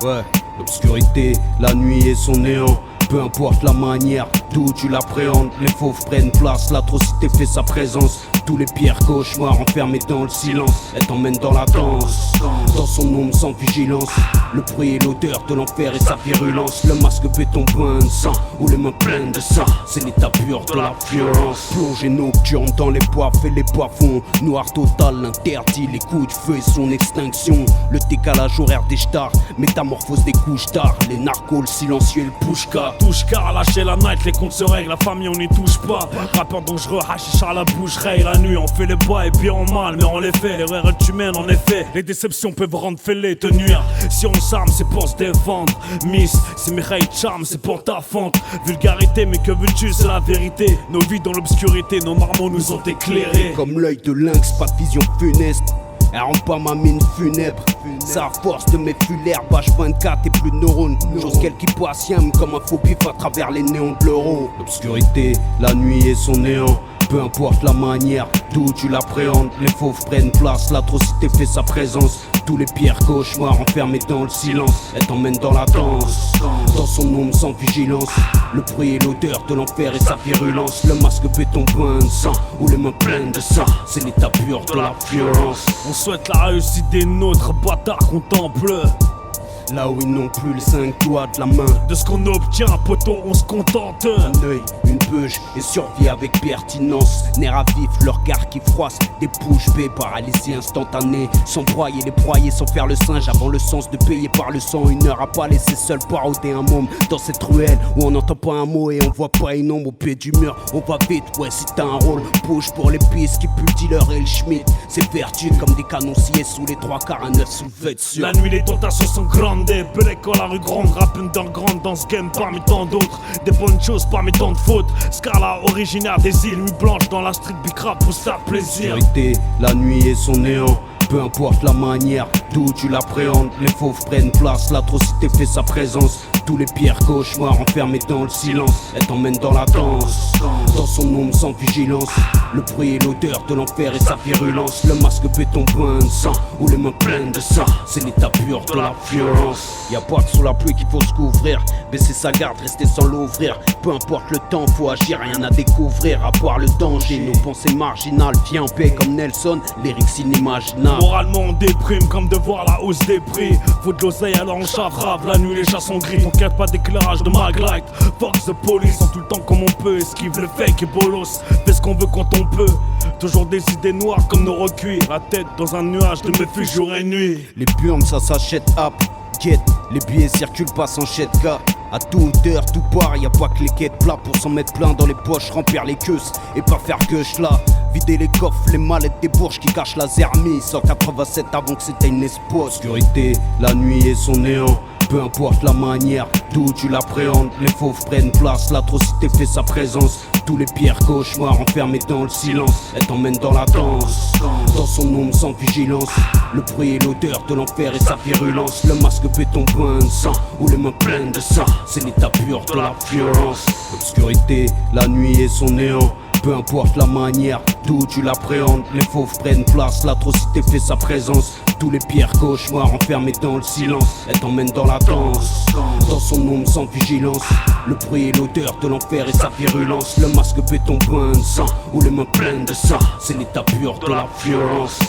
Ouais, l'obscurité, la nuit et son néant. Peu importe la manière d'où tu l'appréhendes, les fauves prennent place, l'atrocité fait sa présence. Tous les pires cauchemars enfermés dans le silence, elle t'emmène dans la danse, dans son ombre sans vigilance. Le bruit et l'odeur de l'enfer et sa virulence. Le masque béton plein de sang, ou les mains pleines de sang. C'est l'état pur de la violence. Plongée nocturne dans les bois et les poivrons. Noir total, l'interdit, les coups de feu et son extinction. Le décalage horaire des stars, métamorphose des couches tard. Les narcos, le silencieux et le pushka. Touche-car, lâcher la night, les comptes se règlent, la famille on n'y touche pas. Rappeur dangereux, hashish à la bouche, raye la nuit, on fait les bois et bien en mal, mais on les fait. L'erreur est humaine en effet, les déceptions peuvent rendre fêlés, te nuire. Si on s'arme, c'est pour se défendre. Miss, c'est Mireille Charm, c'est pour ta fente. Vulgarité, mais que veux-tu, c'est la vérité. Nos vies dans l'obscurité, nos marmots nous ont éclairés. Comme l'œil de lynx, pas de vision funeste. Elle rend pas ma mine funèbre. Ça à force de mes fulaires, H24 et plus de neurones. Chose qu'elle qui patiente comme un faux bif à travers les néons de l'euro. L'obscurité, la nuit et son néant. Peu importe la manière d'où tu l'appréhendes, les fauves prennent place, l'atrocité fait sa présence. Tous les pires cauchemars enfermés dans le silence, elle t'emmène dans la danse, dans son ombre sans vigilance. Le bruit et l'odeur de l'enfer et sa virulence. Le masque béton plein de sang, ou les mains pleines de sang. C'est l'état pur de la violence. On souhaite la réussite des nôtres, bâtards contemple. Là où ils n'ont plus les 5 doigts de la main. De ce qu'on obtient, poteau, on se contente. Un œil, une beuge et survie avec pertinence. Nerfs à vif, leur regard qui froisse. Des bouches bées, paralysie instantanée. Sans broyer les broyer, sans faire le singe. Avant le sens de payer par le sang. Une heure à pas laisser seul parauder un môme. Dans cette ruelle où on n'entend pas un mot et on voit pas une ombre au pied du mur. On va vite, ouais, si t'as un rôle. Bouge pour les pistes qui puent le dealer et le schmitt. C'est vertu comme des canonciers sous les 3/4 à 9 sous le vêtement. La nuit, les tentations sont grandes. Break la rue grande, rap underground dans ce game parmi tant d'autres. Des bonnes choses parmi tant de fautes. Scala originaire des îles, nuit blanche dans la street bicra pour sa plaisir. L'obscurité, la nuit et son néant. Peu importe la manière d'où tu l'appréhendes, les fauves prennent place, l'atrocité fait sa présence. Tous les pires cauchemars enfermés dans le silence, elle t'emmène dans la danse, dans son ombre sans vigilance. Le bruit et l'odeur de l'enfer et sa virulence. Le masque béton plein de sang, ou les mains pleines de sang. C'est l'état pur de la violence. Y'a pas que sous la pluie qu'il faut se couvrir. Baisser sa garde, rester sans l'ouvrir. Peu importe le temps, faut agir, rien à découvrir à part le danger. Nos pensées marginales, viens en paix comme Nelson, lyrics inimaginables. Moralement on déprime comme de voir la hausse des prix. Faut de l'oseille alors on chavrave, la nuit les chats sont gris. T'inquiète pas d'éclairage de maglight. Fox the police, en tout le temps comme on peut. Esquive le fake et bolos, fais ce qu'on veut quand on peut. Toujours des idées noires comme nos recuits. La tête dans un nuage de méfus jour et nuit. Les burnes ça s'achète up, get. Les billets circulent pas sans chèque gars. À toute heure, tout part, y'a pas que les quêtes plats pour s'en mettre plein dans les poches, remplir les queues et pas faire que là. Vider les coffres, les mallettes des bourges qui cachent la zermie. 187 avant que c'était une espoir. Obscurité, la nuit et son néant. Peu importe la manière d'où tu l'appréhendes, les fauves prennent place, l'atrocité fait sa présence. Tous les pires cauchemars enfermés dans le silence, elle t'emmène dans la danse, dans son ombre sans vigilance. Le bruit et l'odeur de l'enfer et sa virulence. Le masque béton plein de sang, ou les mains pleines de sang. C'est l'état pur de la violence. L'obscurité, la nuit et son néant. Peu importe la manière d'où tu l'appréhendes, les fauves prennent place, l'atrocité fait sa présence. Tous les pires cauchemars enfermés dans le silence, elle t'emmène dans la danse, dans son ombre sans vigilance. Le bruit et l'odeur de l'enfer et sa virulence. Le masque béton plein de sang, ou les mains pleines de sang. C'est l'état pur de la violence.